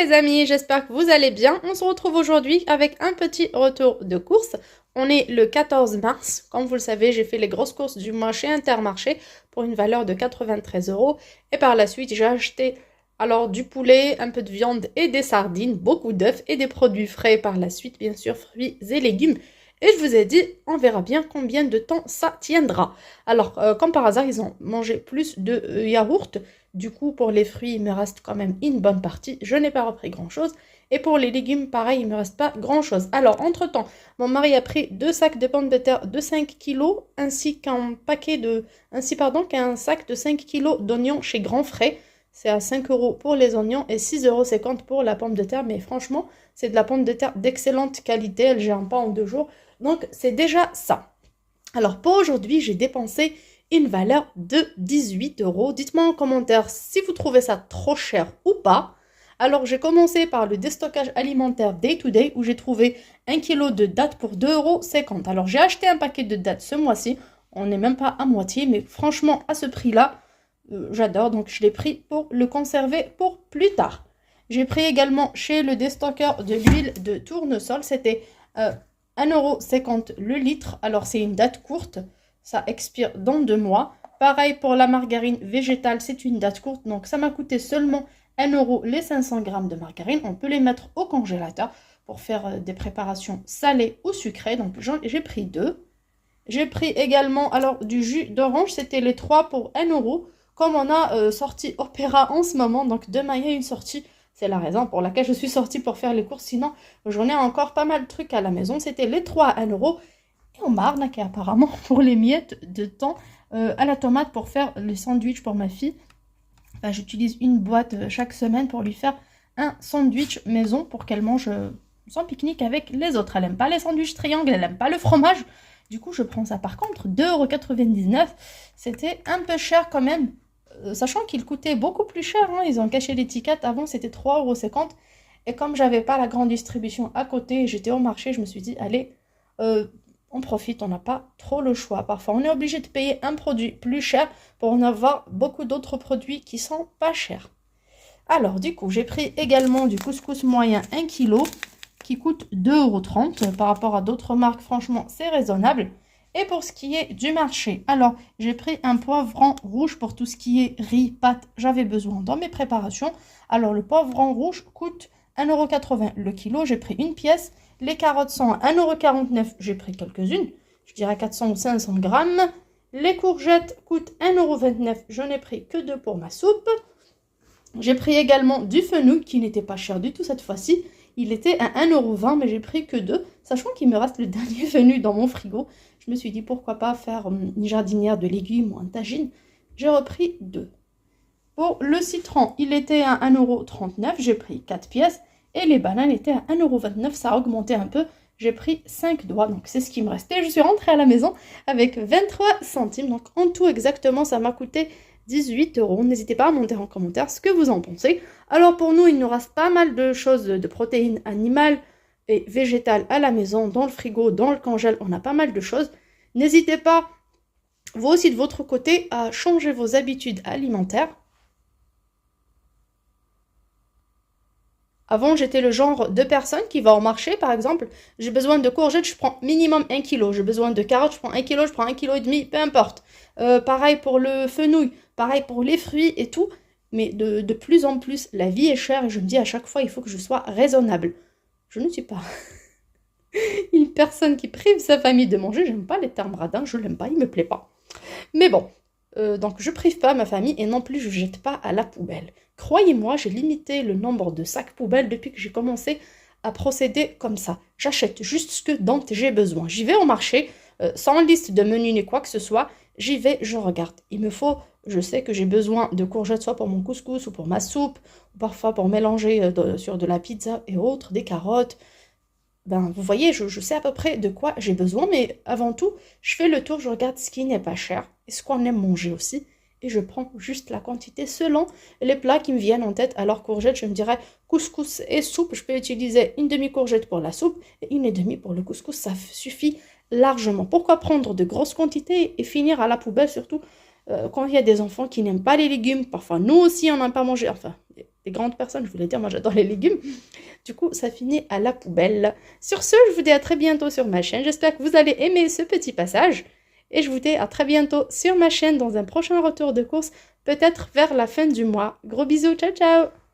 les amis, j'espère que vous allez bien. On se retrouve aujourd'hui avec un petit retour de course. On est le 14 mars. Comme vous le savez, j'ai fait les grosses courses du mois chez Intermarché pour une valeur de 93 euros. Et par la suite, j'ai acheté alors du poulet, un peu de viande et des sardines, beaucoup d'œufs et des produits frais par la suite, bien sûr, fruits et légumes. Et je vous ai dit, on verra bien combien de temps ça tiendra. Alors, comme par hasard, ils ont mangé plus de yaourt. Du coup, pour les fruits, il me reste quand même une bonne partie. Je n'ai pas repris grand-chose. Et pour les légumes, pareil, il ne me reste pas grand-chose. Alors, entre-temps, mon mari a pris 2 sacs de pommes de terre de 5 kilos, qu'un sac de 5 kilos d'oignons chez Grand Frais. C'est à 5 euros pour les oignons et 6,50 € pour la pomme de terre. Mais franchement, c'est de la pomme de terre d'excellente qualité. Elle gère pas en 2 jours. Donc, c'est déjà ça. Alors, pour aujourd'hui, j'ai dépensé une valeur de 18 euros. Dites-moi en commentaire si vous trouvez ça trop cher ou pas. Alors, j'ai commencé par le déstockage alimentaire Day to Day où j'ai trouvé 1 kg de dattes pour 2,50 €. Alors, j'ai acheté un paquet de dattes ce mois-ci. On n'est même pas à moitié, mais franchement, à ce prix-là, j'adore. Donc, je l'ai pris pour le conserver pour plus tard. J'ai pris également chez le déstockeur de l'huile de tournesol. C'était 1,50 € le litre. Alors, c'est une date courte. Ça expire dans 2 mois. Pareil pour la margarine végétale, c'est une date courte. Donc, ça m'a coûté seulement 1 € les 500 grammes de margarine. On peut les mettre au congélateur pour faire des préparations salées ou sucrées. Donc, j'ai pris 2. J'ai pris également alors du jus d'orange. C'était les 3 pour 1 €. Comme on a sorti Opéra en ce moment, donc demain il y a une sortie. C'est la raison pour laquelle je suis sortie pour faire les courses. Sinon, j'en ai encore pas mal de trucs à la maison. C'était les 3 à 1 €. Et on m'a arnaqué apparemment pour les miettes de thon à la tomate pour faire les sandwichs pour ma fille. Enfin, j'utilise une boîte chaque semaine pour lui faire un sandwich maison pour qu'elle mange son pique-nique avec les autres. Elle n'aime pas les sandwichs triangles, elle n'aime pas le fromage. Du coup, je prends ça. Par contre, 2,99 €, c'était un peu cher quand même. Sachant qu'il coûtait beaucoup plus cher. Hein. Ils ont caché l'étiquette. Avant, c'était 3,50 €. Et comme j'avais pas la grande distribution à côté, j'étais au marché, je me suis dit, allez, on profite, on n'a pas trop le choix. Parfois, on est obligé de payer un produit plus cher pour en avoir beaucoup d'autres produits qui sont pas chers. Alors, du coup, j'ai pris également du couscous moyen 1 kg qui coûte 2,30 € par rapport à d'autres marques. Franchement, c'est raisonnable. Et pour ce qui est du marché, alors, j'ai pris un poivron rouge pour tout ce qui est riz, pâtes. J'avais besoin dans mes préparations. Alors, le poivron rouge coûte 1,80 € le kilo. J'ai pris une pièce. Les carottes sont à 1,49 €, j'ai pris quelques-unes, je dirais 400 ou 500 grammes. Les courgettes coûtent 1,29 €, je n'ai pris que 2 pour ma soupe. J'ai pris également du fenouil qui n'était pas cher du tout cette fois-ci. Il était à 1,20 €, mais j'ai pris que 2, sachant qu'il me reste le dernier fenouil dans mon frigo. Je me suis dit pourquoi pas faire une jardinière de légumes ou un tagine. J'ai repris 2. Pour le citron, il était à 1,39 €, j'ai pris 4 pièces. Et les bananes étaient à 1,29 €, ça a augmenté un peu. J'ai pris 5 doigts, donc c'est ce qui me restait. Je suis rentrée à la maison avec 23 centimes. Donc en tout exactement, ça m'a coûté 18 €. N'hésitez pas à monter en commentaire ce que vous en pensez. Alors pour nous, il nous reste pas mal de choses de protéines animales et végétales à la maison, dans le frigo, dans le congèle. On a pas mal de choses. N'hésitez pas, vous aussi de votre côté, à changer vos habitudes alimentaires. Avant, j'étais le genre de personne qui va au marché, par exemple, j'ai besoin de courgettes, je prends minimum 1 kg. J'ai besoin de carottes, je prends 1 kg, je prends 1,5 kg, peu importe. Pareil pour le fenouil, pareil pour les fruits et tout. Mais de plus en plus, la vie est chère et je me dis à chaque fois, il faut que je sois raisonnable. Je ne suis pas une personne qui prive sa famille de manger. J'aime pas les termes radins, je l'aime pas, il me plaît pas. Mais bon. Donc je prive pas ma famille et non plus je jette pas à la poubelle. Croyez-moi, j'ai limité le nombre de sacs poubelles depuis que j'ai commencé à procéder comme ça. J'achète juste ce dont j'ai besoin. J'y vais au marché, sans liste de menus ni quoi que ce soit. J'y vais, je regarde. Je sais que j'ai besoin de courgettes soit pour mon couscous ou pour ma soupe, ou parfois pour mélanger sur de la pizza et autres, des carottes. Ben, vous voyez, je sais à peu près de quoi j'ai besoin, mais avant tout, je fais le tour, je regarde ce qui n'est pas cher et ce qu'on aime manger aussi. Et je prends juste la quantité selon les plats qui me viennent en tête. Alors, courgette, je me dirais couscous et soupe. Je peux utiliser une demi-courgette pour la soupe et une et demie pour le couscous. Ça suffit largement. Pourquoi prendre de grosses quantités et finir à la poubelle, surtout quand il y a des enfants qui n'aiment pas les légumes. Parfois, nous aussi, on n'aime pas manger. Enfin, des grandes personnes, je voulais dire, moi j'adore les légumes. Du coup, ça finit à la poubelle. Sur ce, je vous dis à très bientôt sur ma chaîne. J'espère que vous allez aimer ce petit passage. Et je vous dis à très bientôt sur ma chaîne dans un prochain retour de course, peut-être vers la fin du mois. Gros bisous, ciao ciao!